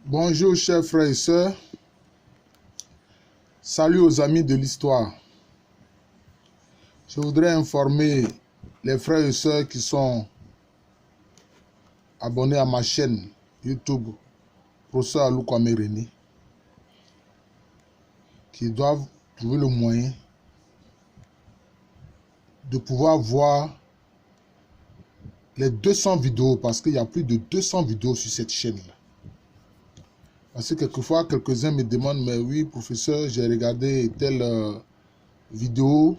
Bonjour chers frères et sœurs, salut aux amis de l'histoire. Je voudrais informer les frères et sœurs qui sont abonnés à ma chaîne YouTube Professeur Aluko Amereni qui doivent trouver le moyen de pouvoir voir les 200 vidéos, parce qu'il y a plus de 200 vidéos sur cette chaîne-là. Parce que quelquefois, quelques-uns me demandent, mais oui, professeur, j'ai regardé telle vidéo,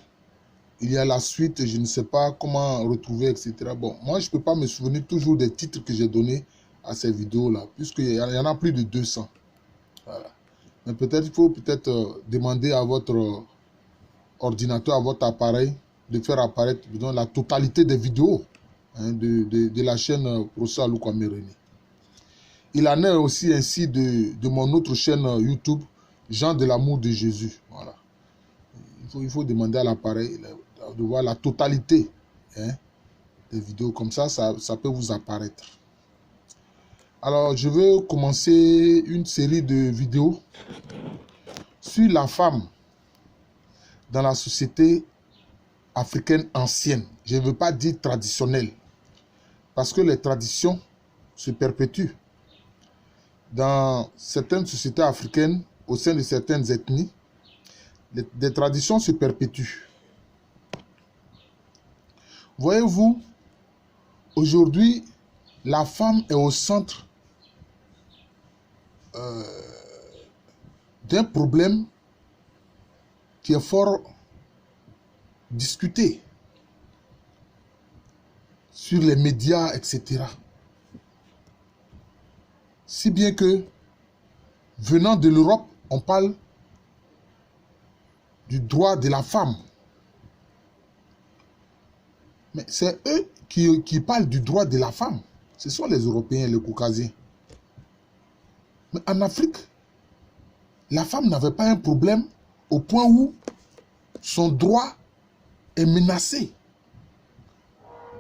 il y a la suite, je ne sais pas comment retrouver, etc. Bon, moi, je ne peux pas me souvenir toujours des titres que j'ai donnés à ces vidéos-là, puisqu'il y en a plus de 200. Voilà. Mais peut-être il faut demander à votre ordinateur, à votre appareil, de faire apparaître disons, la totalité des vidéos de la chaîne Professeur Aluko Amereni. Il en est aussi ainsi de mon autre chaîne YouTube, Jean de l'amour de Jésus. Voilà. Il faut demander à l'appareil de voir la totalité des vidéos. Comme ça peut vous apparaître. Alors, je veux commencer une série de vidéos sur la femme dans la société africaine ancienne. Je ne veux pas dire traditionnelle, parce que les traditions se perpétuent. Dans certaines sociétés africaines, au sein de certaines ethnies, des traditions se perpétuent. Voyez-vous, aujourd'hui, la femme est au centre d'un problème qui est fort discuté sur les médias, etc. Si bien que, venant de l'Europe, on parle du droit de la femme. Mais c'est eux qui parlent du droit de la femme. Ce sont les Européens, les Caucasiens. Mais en Afrique, la femme n'avait pas un problème au point où son droit est menacé.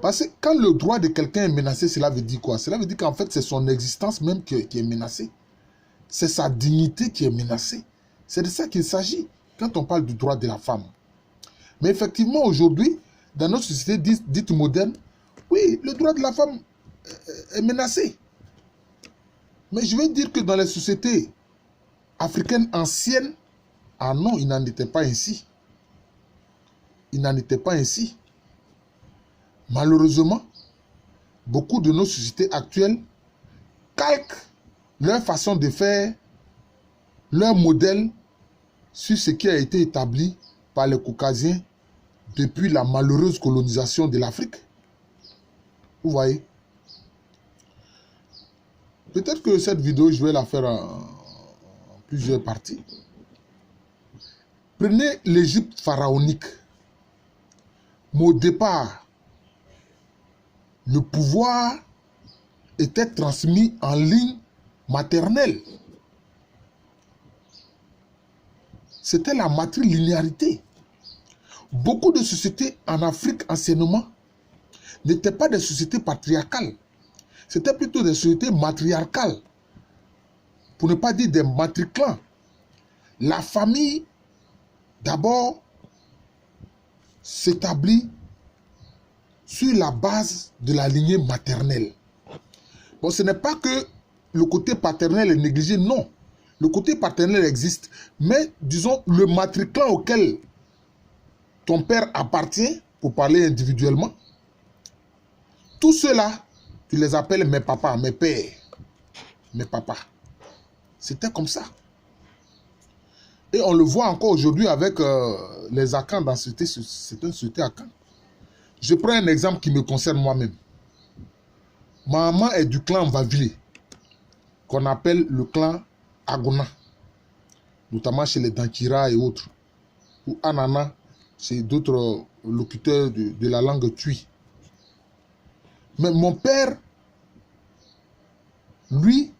Parce que quand le droit de quelqu'un est menacé, cela veut dire quoi? Cela veut dire qu'en fait, c'est son existence même qui est menacée. C'est sa dignité qui est menacée. C'est de ça qu'il s'agit quand on parle du droit de la femme. Mais effectivement, aujourd'hui, dans notre société dite moderne, oui, le droit de la femme est menacé. Mais je veux dire que dans les sociétés africaines anciennes, ah non, il n'en était pas ainsi. Il n'en était pas ainsi. Malheureusement, beaucoup de nos sociétés actuelles calquent leur façon de faire, leur modèle sur ce qui a été établi par les Caucasiens depuis la malheureuse colonisation de l'Afrique. Vous voyez? Peut-être que cette vidéo, je vais la faire en plusieurs parties. Prenez l'Égypte pharaonique. Mais au départ, le pouvoir était transmis en ligne maternelle. C'était la matrilinéarité. Beaucoup de sociétés en Afrique anciennement n'étaient pas des sociétés patriarcales. C'était plutôt des sociétés matriarcales. Pour ne pas dire des matriclans. La famille, d'abord, s'établit sur la base de la lignée maternelle. Bon, ce n'est pas que le côté paternel est négligé, non. Le côté paternel existe. Mais, disons, le matriclan auquel ton père appartient, pour parler individuellement, tous ceux-là, tu les appelles mes papas, mes pères, mes papas. C'était comme ça. Et on le voit encore aujourd'hui avec les Akans dans cette société Akan. Je prends un exemple qui me concerne moi-même. Ma maman est du clan Vavile, qu'on appelle le clan Agona, notamment chez les Dankira et autres, ou Anana, chez d'autres locuteurs de la langue Tui. Mais mon père, lui,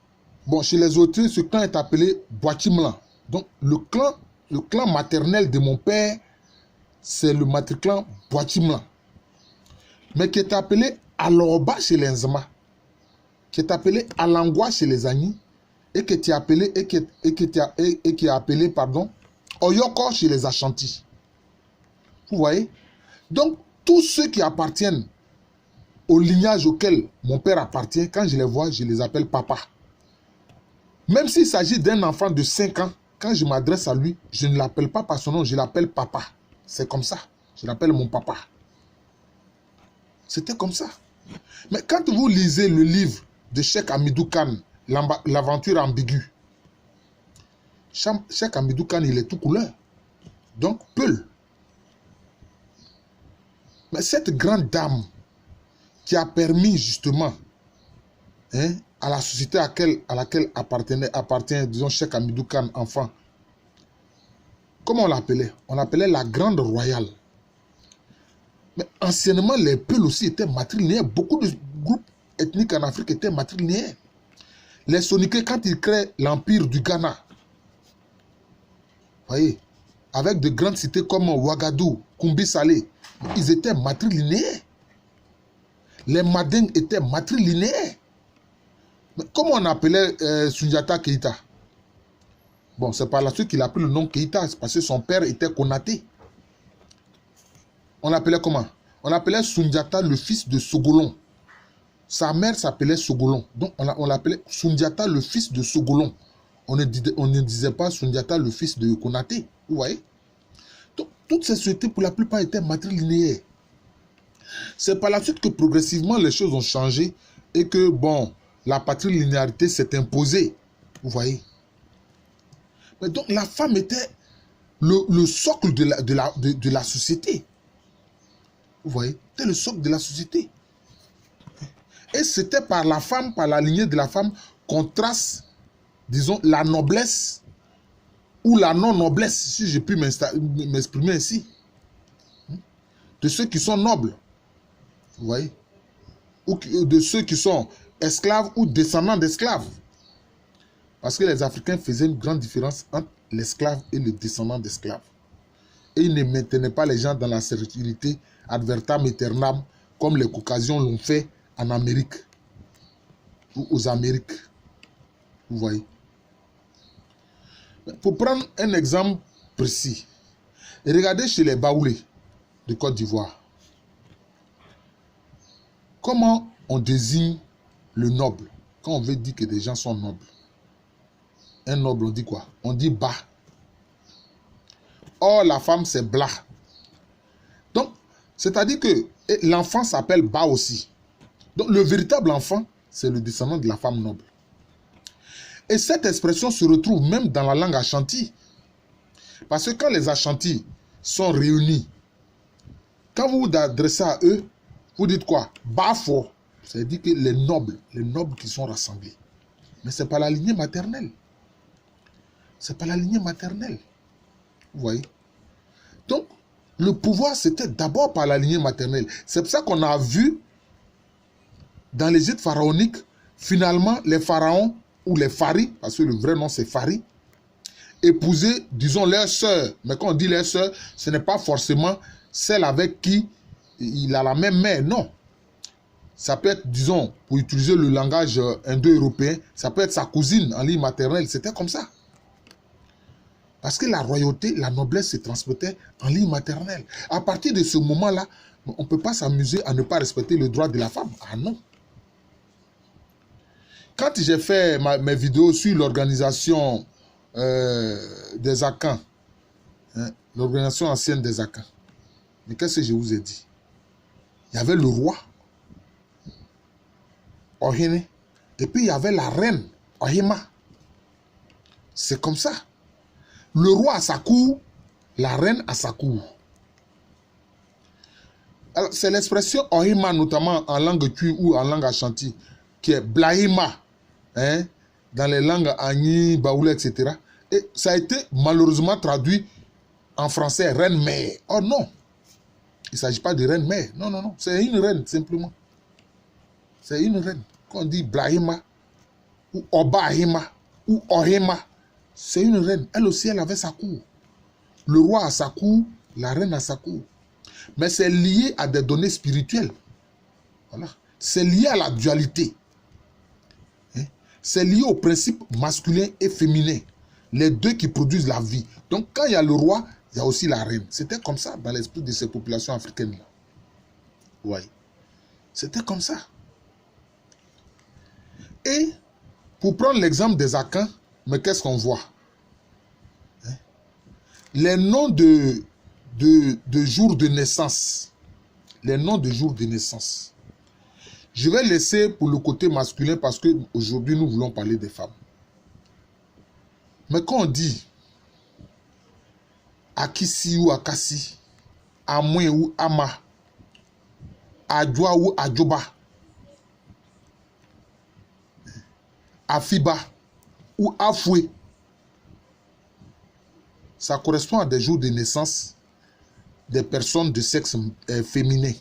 bon, chez les autres, ce clan est appelé Boatimlan. Donc, le clan maternel de mon père, c'est le matriclan Boatimlan. Mais qui est appelé Aloba chez les Nzama, qui est appelé Alangwa chez les Agnis, et que tu as appelé, et qui est appelé, pardon, Oyoko chez les Ashanti. Vous voyez? Donc, tous ceux qui appartiennent au lignage auquel mon père appartient, quand je les vois, je les appelle papa. Même s'il s'agit d'un enfant de 5 ans, quand je m'adresse à lui, je ne l'appelle pas par son nom, je l'appelle papa. C'est comme ça. Je l'appelle mon papa. C'était comme ça. Mais quand vous lisez le livre de Cheikh Hamidou Kane, l'aventure ambiguë, Cheikh Hamidou Kane, il est tout couleur. Donc, Peul. Mais cette grande dame qui a permis justement à la société à laquelle appartient, disons, Cheikh Hamidou Kane, enfant, comment on l'appelait? On l'appelait la Grande Royale. Mais anciennement, les Peuls aussi étaient matrilinéaires. Beaucoup de groupes ethniques en Afrique étaient matrilinéaires. Les Soninké, quand ils créent l'empire du Ghana, voyez, avec de grandes cités comme Ouagadougou, Koumbi Salé, ils étaient matrilinéaires. Les Madeng étaient matrilinéaires. Mais comment on appelait Sundiata Keïta? Bon, c'est par la suite qu'il a pris le nom Keïta, parce que son père était Konaté. On l'appelait comment? On appelait Sundiata le fils de Sogolon. Sa mère s'appelait Sogolon. Donc on l'appelait Sundiata le fils de Sogolon. On ne disait pas Sundiata le fils de Konaté. Vous voyez? Donc toutes ces sociétés pour la plupart étaient matrilinéaires. C'est par la suite que progressivement les choses ont changé et que bon, la patrilinéarité s'est imposée. Vous voyez? Mais donc la femme était le socle de la société. Vous voyez? C'était le socle de la société. Et c'était par la femme, par la lignée de la femme, qu'on trace, disons, la noblesse ou la non-noblesse, si je puis m'exprimer ainsi. De ceux qui sont nobles. Vous voyez? Ou de ceux qui sont esclaves ou descendants d'esclaves. Parce que les Africains faisaient une grande différence entre l'esclave et le descendant d'esclaves. Et ils ne maintenaient pas les gens dans la servitude ad vitam aeternam comme les Caucasiens l'ont fait en Amérique ou aux Amériques. Vous voyez? Pour prendre un exemple précis, regardez chez les Baoulés de Côte d'Ivoire. Comment on désigne le noble? Quand on veut dire que des gens sont nobles. Un noble, on dit quoi? On dit Ba. Or, la femme, c'est Bla. Donc, c'est-à-dire que l'enfant s'appelle Ba aussi. Donc, le véritable enfant, c'est le descendant de la femme noble. Et cette expression se retrouve même dans la langue Ashanti. Parce que quand les Ashanti sont réunis, quand vous vous adressez à eux, vous dites quoi? Bafo. C'est-à-dire que les nobles qui sont rassemblés. Mais ce n'est pas la lignée maternelle. Ce n'est pas la lignée maternelle. Vous voyez? Donc, le pouvoir, c'était d'abord par la lignée maternelle. C'est pour ça qu'on a vu, dans l'Égypte pharaonique, finalement, les pharaons, ou les Faris, parce que le vrai nom c'est Fari, épouser, disons, leur sœur. Mais quand on dit leur sœur, ce n'est pas forcément celle avec qui il a la même mère, non. Ça peut être, disons, pour utiliser le langage indo-européen, ça peut être sa cousine en ligne maternelle. C'était comme ça. Parce que la royauté, la noblesse se transmettait en ligne maternelle. À partir de ce moment-là, on ne peut pas s'amuser à ne pas respecter le droit de la femme. Ah non. Quand j'ai fait mes vidéos sur l'organisation des Akans, l'organisation ancienne des Akans, mais qu'est-ce que je vous ai dit? Il y avait le roi, Ohine, et puis il y avait la reine, Ohima. C'est comme ça. Le roi à sa cour, la reine à sa cour. Alors, c'est l'expression Ohima, notamment en langue tui ou en langue ashanti, qui est Blahima, dans les langues Agni, Baoulé, etc. Et ça a été malheureusement traduit en français reine-mère. Oh non, il ne s'agit pas de reine-mère. Non, non, non, c'est une reine simplement. C'est une reine. Quand on dit Blahima, ou Obahima, ou Ohima, c'est une reine. Elle aussi, elle avait sa cour. Le roi a sa cour, la reine a sa cour. Mais c'est lié à des données spirituelles. Voilà. C'est lié à la dualité. c'est lié au principe masculin et féminin. Les deux qui produisent la vie. Donc, quand il y a le roi, il y a aussi la reine. C'était comme ça dans l'esprit de ces populations africaines-là. Oui. C'était comme ça. Et, pour prendre l'exemple des Akans, mais qu'est-ce qu'on voit? Hein? Les noms de jours de naissance. Les noms de jours de naissance. Je vais laisser pour le côté masculin parce qu'aujourd'hui, nous voulons parler des femmes. Mais quand on dit Akisi ou Akasi, Amwe ou Ama, Adjoa ou Adjoba, Afiba ou Afoué, ça correspond à des jours de naissance des personnes de sexe féminin.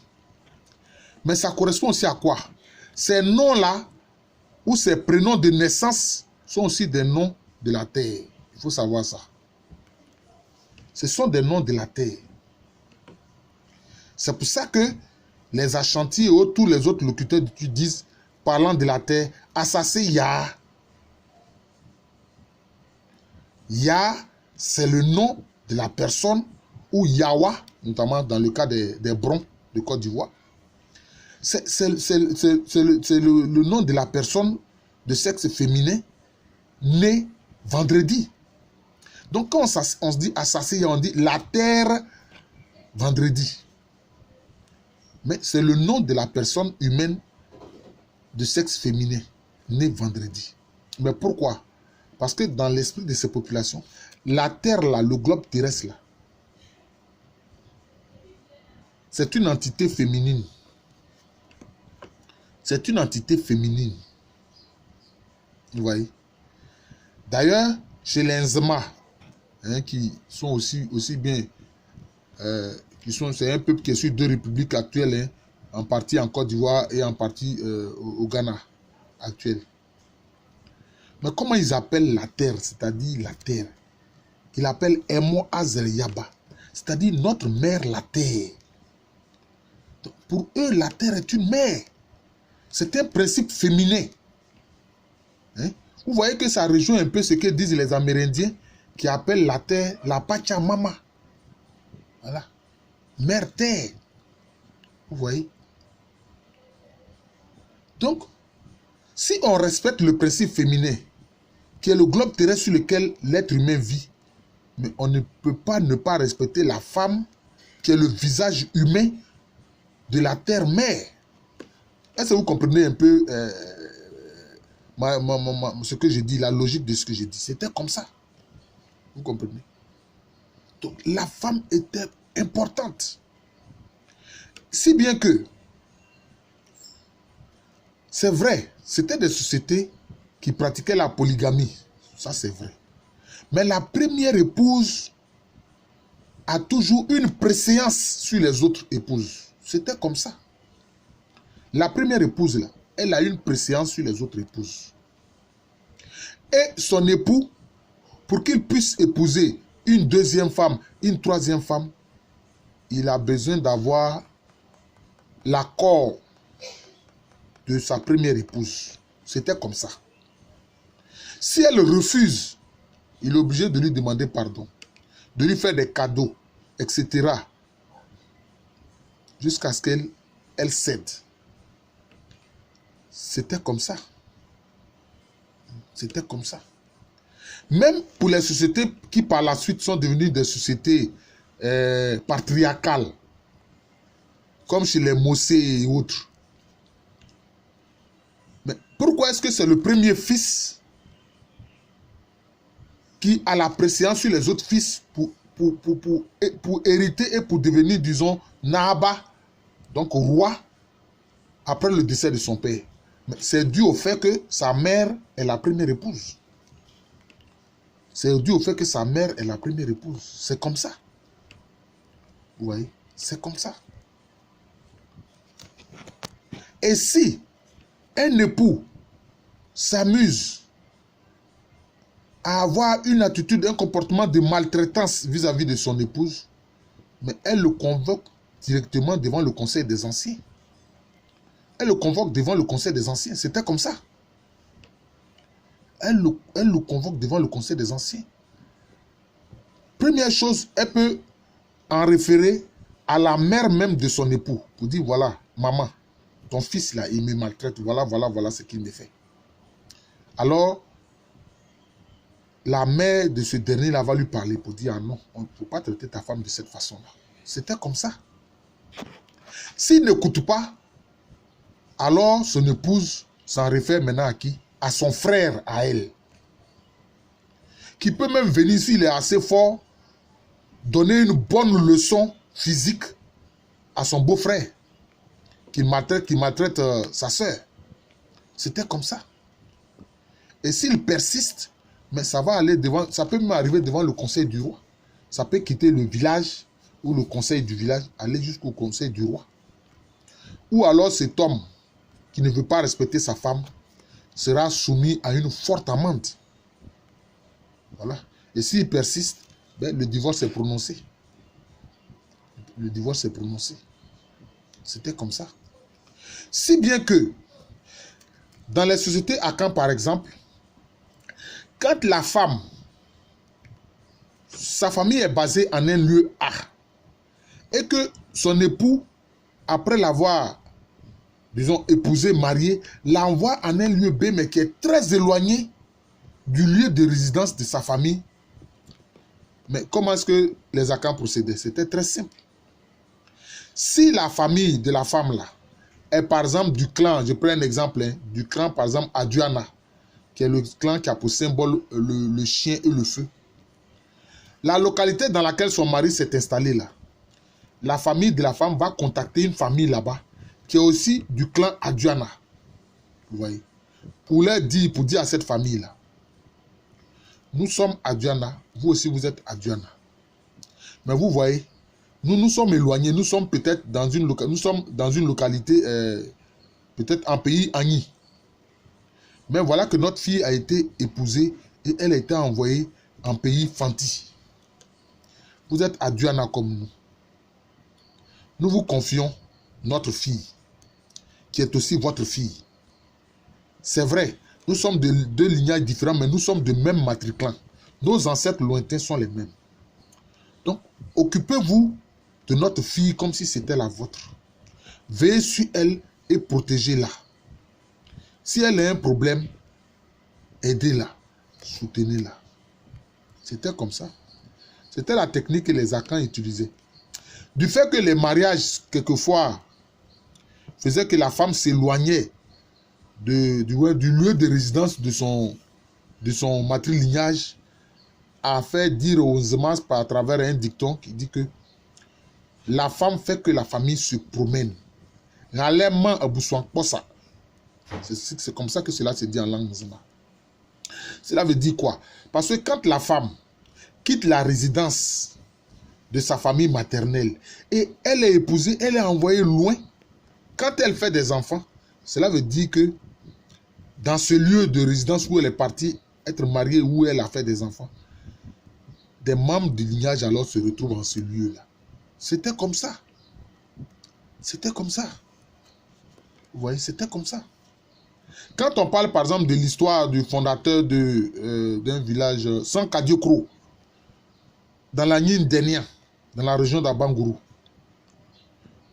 Mais ça correspond aussi à quoi? Ces noms-là, ou ces prénoms de naissance, sont aussi des noms de la terre. Il faut savoir ça. Ce sont des noms de la terre. C'est pour ça que les Ashanti et tous les autres locuteurs disent, parlant de la terre, Asase Ya. Ya, c'est le nom de la personne, ou Yawa, notamment dans le cas des Brons de Côte d'Ivoire. C'est le nom de la personne de sexe féminin née vendredi. Donc quand on se dit Asase, on dit la terre vendredi. Mais c'est le nom de la personne humaine de sexe féminin née vendredi. Mais pourquoi? Parce que dans l'esprit de ces populations, la terre là, le globe terrestre là, c'est une entité féminine. C'est une entité féminine. Vous voyez? D'ailleurs, chez les Nzema, hein, qui sont aussi bien, c'est un peuple qui est sur deux républiques actuelles, hein, en partie en Côte d'Ivoire et en partie au Ghana actuel. Mais comment ils appellent la terre, c'est-à-dire la terre? Ils l'appellent Emo Azel Yaba, c'est-à-dire notre mère la terre. Donc, pour eux, la terre est une mère. C'est un principe féminin. Hein? Vous voyez que ça rejoint un peu ce que disent les Amérindiens qui appellent la terre la Pachamama. Voilà. Mère terre. Vous voyez? Donc, si on respecte le principe féminin, qui est le globe terrestre sur lequel l'être humain vit, mais on ne peut pas ne pas respecter la femme, qui est le visage humain de la terre-mère. Est-ce que vous comprenez un peu ce que je dis, la logique de ce que je dis? C'était comme ça. Vous comprenez? Donc, la femme était importante. Si bien que, c'est vrai, c'était des sociétés qui pratiquaient la polygamie. Ça, c'est vrai. Mais la première épouse a toujours une préséance sur les autres épouses. C'était comme ça. La première épouse, là, elle a une préséance sur les autres épouses. Et son époux, pour qu'il puisse épouser une deuxième femme, une troisième femme, il a besoin d'avoir l'accord de sa première épouse. C'était comme ça. Si elle refuse, il est obligé de lui demander pardon, de lui faire des cadeaux, etc. Jusqu'à ce qu'elle cède. C'était comme ça. C'était comme ça. Même pour les sociétés qui par la suite sont devenues des sociétés patriarcales, comme chez les Mossé et autres. Mais pourquoi est-ce que c'est le premier fils qui a la préséance sur les autres fils pour hériter et pour devenir, disons, Nahaba, donc roi, après le décès de son père? C'est dû au fait que sa mère est la première épouse. C'est dû au fait que sa mère est la première épouse. C'est comme ça. Vous voyez? C'est comme ça. Et si un époux s'amuse à avoir une attitude, un comportement de maltraitance vis-à-vis de son épouse, mais elle le convoque directement devant le conseil des anciens. Elle le convoque devant le conseil des anciens. C'était comme ça. elle le convoque devant le conseil des anciens. Première chose, elle peut en référer à la mère même de son époux pour dire, voilà, maman, ton fils là, il me maltraite, voilà ce qu'il me fait. Alors, la mère de ce dernier là va lui parler pour dire, ah non, on ne peut pas traiter ta femme de cette façon-là. C'était comme ça. S'il n'écoute pas, alors son épouse s'en réfère maintenant à qui? À son frère, à elle. Qui peut même venir, s'il est assez fort, donner une bonne leçon physique à son beau-frère. Qui maltraite sa soeur. C'était comme ça. Et s'il persiste, mais ça va aller devant, ça peut même arriver devant le conseil du roi. Ça peut quitter le village ou le conseil du village, aller jusqu'au conseil du roi. Ou alors cet homme qui ne veut pas respecter sa femme sera soumis à une forte amende. Voilà. Et s'il persiste, ben, le divorce est prononcé. Le divorce est prononcé. C'était comme ça. Si bien que, dans les sociétés à Caen, par exemple, quand la femme, sa famille est basée en un lieu A, et que son époux, après l'avoir, disons, épousé, marié, l'envoie en un lieu B, mais qui est très éloigné du lieu de résidence de sa famille. Mais comment est-ce que les Akans procédaient? C'était très simple. Si la famille de la femme là est par exemple du clan, je prends un exemple, hein, du clan par exemple Aduana, qui est le clan qui a pour symbole le chien et le feu. La localité dans laquelle son mari s'est installé là, la famille de la femme va contacter une famille là-bas, qui est aussi du clan Aduana. Vous voyez? Pour dire à cette famille là, nous sommes Aduana, vous aussi vous êtes Aduana. Mais vous voyez, nous sommes éloignés, nous sommes peut-être dans une localité, peut-être en pays Agni. Mais voilà que notre fille a été épousée et elle a été envoyée en pays Fanti. Vous êtes Aduana comme nous. Nous vous confions notre fille, qui est aussi votre fille. C'est vrai, nous sommes de deux lignages différents, mais nous sommes de même matriclan. Nos ancêtres lointains sont les mêmes. Donc, occupez-vous de notre fille comme si c'était la vôtre. Veillez sur elle et protégez-la. Si elle a un problème, aidez-la, soutenez-la. C'était comme ça. C'était la technique que les Akans utilisaient. Du fait que les mariages, quelquefois, faisaient que la femme s'éloignait du lieu de résidence de son matrilignage, a fait dire aux Zemas à travers un dicton qui dit que la femme fait que la famille se promène. C'est comme ça que cela se dit en langue Zema. Cela veut dire quoi? Parce que quand la femme quitte la résidence de sa famille maternelle et elle est épousée, elle est envoyée loin, quand elle fait des enfants, cela veut dire que dans ce lieu de résidence où elle est partie être mariée, où elle a fait des enfants, des membres du lignage alors se retrouvent en ce lieu-là. C'était comme ça. C'était comme ça. Vous voyez, c'était comme ça. Quand on parle par exemple de l'histoire du fondateur d'un village, Sankadiokro, dans la Nine Denia, dans la région d'Abangourou.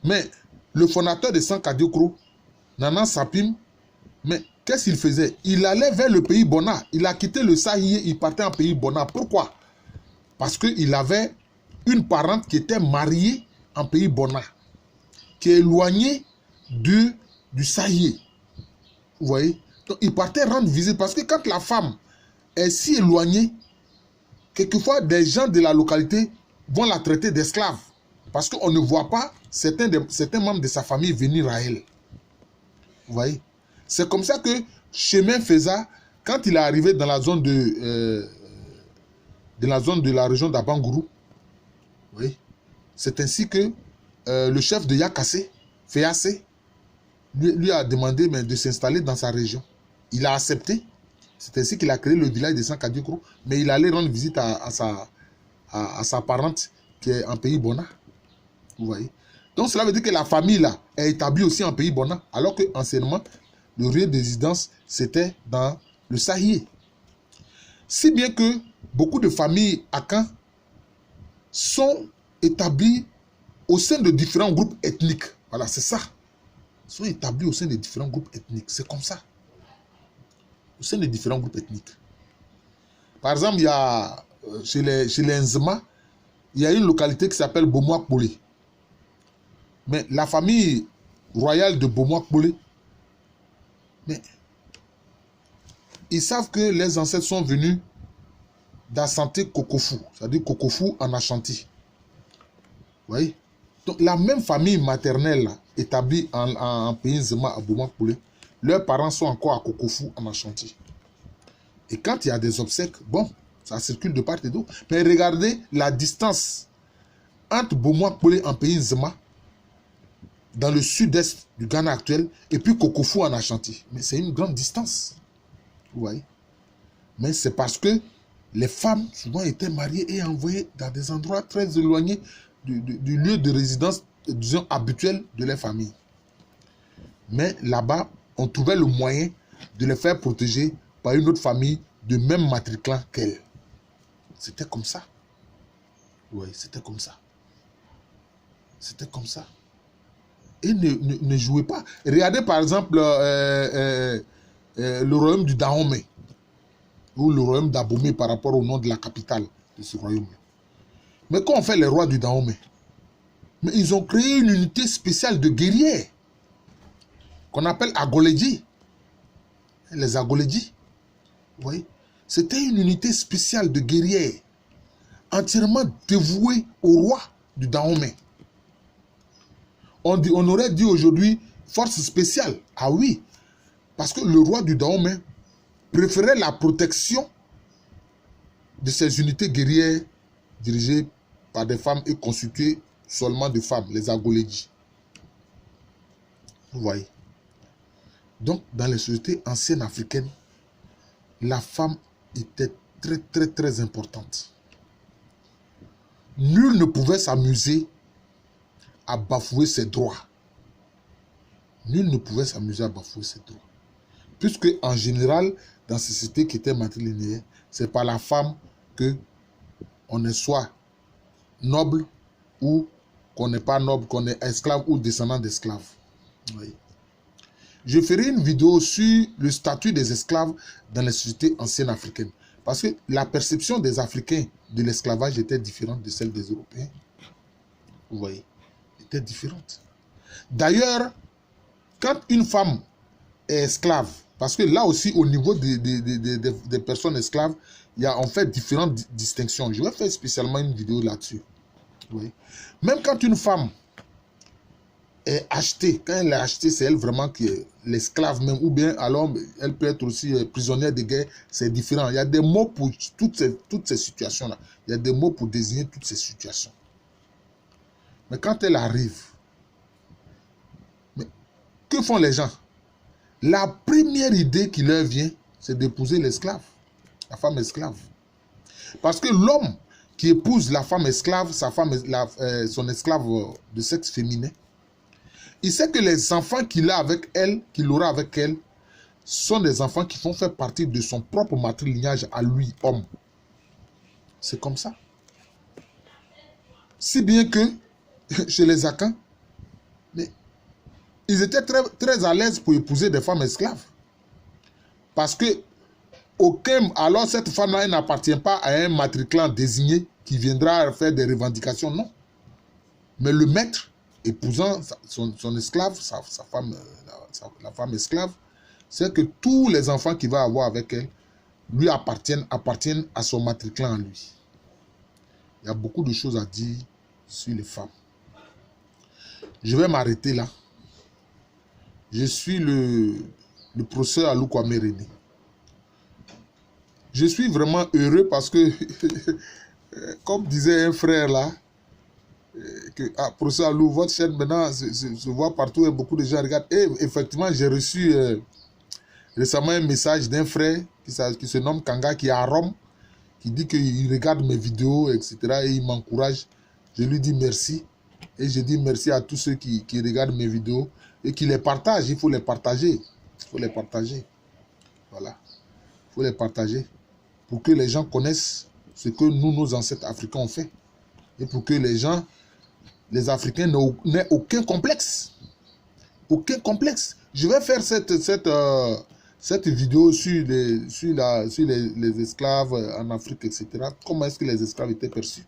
Mais le fondateur de Sankadiokro, Nana Sapim, mais qu'est-ce qu'il faisait? Il allait vers le pays Bona. Il a quitté le Sahiyé, il partait en pays Bona. Pourquoi? Parce qu'il avait une parente qui était mariée en pays Bona, qui est éloignée du Sahiyé. Vous voyez? Donc il partait rendre visite parce que quand la femme est si éloignée, quelquefois des gens de la localité vont la traiter d'esclave. Parce qu'on ne voit pas certains membres de sa famille venir à elle. Vous voyez? C'est comme ça que, chemin faisant, quand il est arrivé dans la zone de la région d'Abangourou, oui, c'est ainsi que le chef de Yakassé, Féassé, lui a demandé de s'installer dans sa région. Il a accepté. C'est ainsi qu'il a créé le village de Sankadiokro, mais il allait rendre visite à sa parente qui est en pays Bona. Vous voyez? Donc cela veut dire que la famille là est établie aussi en pays Bona, alors que anciennement, le lieu de résidence, c'était dans le Sahiyé. Si bien que beaucoup de familles Akan sont établies au sein de différents groupes ethniques. Voilà, c'est ça. Ils sont établis au sein de différents groupes ethniques. C'est comme ça. Au sein de différents groupes ethniques. Par exemple, il y a, chez les Nzema, il y a une localité qui s'appelle Bomoakpole. Mais la famille royale de Bomoakpole, mais ils savent que les ancêtres sont venus d'Ashanti Kokofu, c'est-à-dire Kokofu en Ashanti. Vous voyez? Donc la même famille maternelle là, établie en pays Nzema à Bomoakpole, leurs parents sont encore à Kokofu en Ashanti. Et quand il y a des obsèques, bon, ça circule de part et d'autre. Mais regardez la distance entre Bomoakpole en pays Nzema, dans le sud-est du Ghana actuel, et puis Kokofu en Ashanti. Mais c'est une grande distance. Vous voyez? Mais c'est parce que les femmes souvent étaient mariées et envoyées dans des endroits très éloignés du lieu de résidence, disons, habituel de leur famille. Mais là-bas, on trouvait le moyen de les faire protéger par une autre famille de même matriclant qu'elle. C'était comme ça. Oui, c'était comme ça. C'était comme ça. Et ne jouez pas. Regardez par exemple le royaume du Dahomey ou le royaume d'Abomey par rapport au nom de la capitale de ce royaume. Mais quand on fait les rois du Dahomey, mais ils ont créé une unité spéciale de guerriers qu'on appelle Agoledji. Les Agoledji. Vous voyez? C'était une unité spéciale de guerriers entièrement dévouée au roi du Dahomey. On aurait dit aujourd'hui force spéciale. Ah oui, parce que le roi du Dahomey préférait la protection de ces unités guerrières dirigées par des femmes et constituées seulement de femmes, les Agoledji. Vous voyez? Donc, dans les sociétés anciennes africaines, la femme était très, très, très importante. Nul ne pouvait s'amuser à bafouer ses droits. Nul ne pouvait s'amuser à bafouer ses droits. Puisque, en général, dans ces sociétés qui étaient matrilinéaires, c'est par la femme que on est soit noble ou qu'on n'est pas noble, qu'on est esclave ou descendant d'esclaves. Oui. Je ferai une vidéo sur le statut des esclaves dans les sociétés anciennes africaines. Parce que la perception des Africains de l'esclavage était différente de celle des Européens. Vous voyez, était différente. D'ailleurs, quand une femme est esclave, parce que là aussi, au niveau des personnes esclaves, il y a en fait différentes distinctions. Je vais faire spécialement une vidéo là-dessus. Oui. Même quand une femme est achetée, quand elle est achetée, c'est elle vraiment qui est l'esclave même, ou bien alors elle peut être aussi prisonnière de guerre, c'est différent. Il y a des mots pour toutes ces situations-là. Il y a des mots pour désigner toutes ces situations. Mais quand elle arrive, mais que font les gens? La première idée qui leur vient, c'est d'épouser l'esclave, la femme esclave. Parce que l'homme qui épouse la femme esclave, son esclave de sexe féminin, il sait que les enfants qu'il a avec elle, qu'il aura avec elle, sont des enfants qui vont faire partie de son propre matrilignage à lui, homme. C'est comme ça. Si bien que, chez les Akans, ils étaient très, très à l'aise pour épouser des femmes esclaves. Parce que, alors cette femme-là n'appartient pas à un matriclant désigné qui viendra faire des revendications, non. Mais le maître, épousant son esclave, la femme esclave, c'est que tous les enfants qu'il va avoir avec elle lui appartiennent à son matriclant en lui. Il y a beaucoup de choses à dire sur les femmes. Je vais m'arrêter là. Je suis le professeur Alou Kwame René. Je suis vraiment heureux parce que, comme disait un frère là, que professeur Alou, votre chaîne maintenant se voit partout et beaucoup de gens regardent. Et effectivement, j'ai reçu récemment un message d'un frère qui se nomme Kanga, qui est à Rome, qui dit qu'il regarde mes vidéos, etc. et il m'encourage. Je lui dis merci. Et je dis merci à tous ceux qui regardent mes vidéos et qui les partagent. Il faut les partager. Il faut les partager. Voilà. Il faut les partager. pour que les gens connaissent ce que nous, nos ancêtres africains ont fait. Et pour que les gens, les Africains n'aient aucun complexe. Aucun complexe. Je vais faire cette vidéo sur les esclaves en Afrique, etc. Comment est-ce que les esclaves étaient perçus.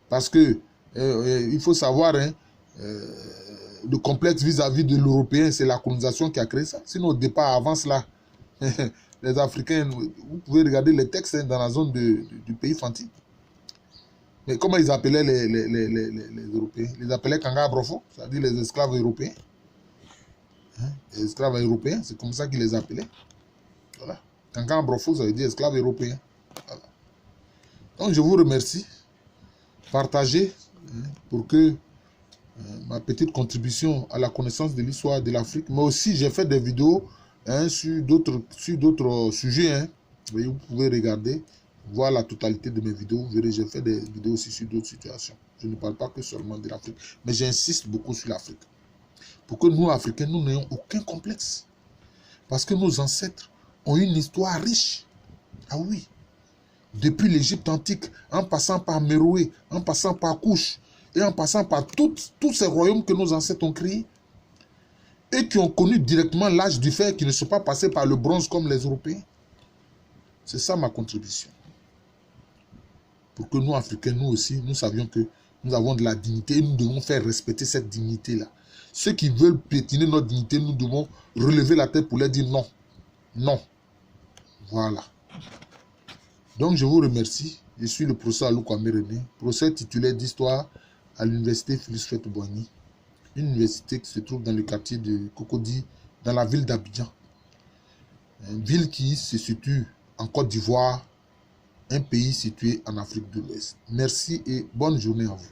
Parce que il faut savoir, hein, le complexe vis-à-vis de l'Européen, c'est la colonisation qui a créé ça. Sinon, au départ, avant cela, les Africains, vous pouvez regarder les textes, hein, dans la zone du pays Fanti. Mais comment ils appelaient les Européens? Ils les appelaient Kanga Brofo, c'est-à-dire les esclaves européens. Hein? Les esclaves européens, c'est comme ça qu'ils les appelaient. Voilà. Kanga Brofo, ça veut dire esclaves européens. Voilà. Donc, je vous remercie. Partagez, hein, pour que ma petite contribution à la connaissance de l'histoire de l'Afrique, mais aussi j'ai fait des vidéos, hein, sur d'autres sujets. Hein. Vous pouvez regarder, voir la totalité de mes vidéos. Vous verrez, j'ai fait des vidéos aussi sur d'autres situations. Je ne parle pas que seulement de l'Afrique, mais j'insiste beaucoup sur l'Afrique. Pour que nous, Africains, nous n'ayons aucun complexe. Parce que nos ancêtres ont une histoire riche. Ah oui. Depuis l'Égypte antique, en passant par Méroé, en passant par Couche, et en passant par tous ces royaumes que nos ancêtres ont créés, et qui ont connu directement l'âge du fer, qui ne sont pas passés par le bronze comme les Européens. C'est ça ma contribution. Pour que nous, Africains, nous aussi, nous savions que nous avons de la dignité, et nous devons faire respecter cette dignité-là. Ceux qui veulent piétiner notre dignité, nous devons relever la tête pour leur dire non. Non. Voilà. Donc, je vous remercie. Je suis le professeur Alou Kwame René, professeur titulaire d'histoire à l'université Félix Houphouët-Boigny, une université qui se trouve dans le quartier de Cocody, dans la ville d'Abidjan. Une ville qui se situe en Côte d'Ivoire, un pays situé en Afrique de l'Ouest. Merci et bonne journée à vous.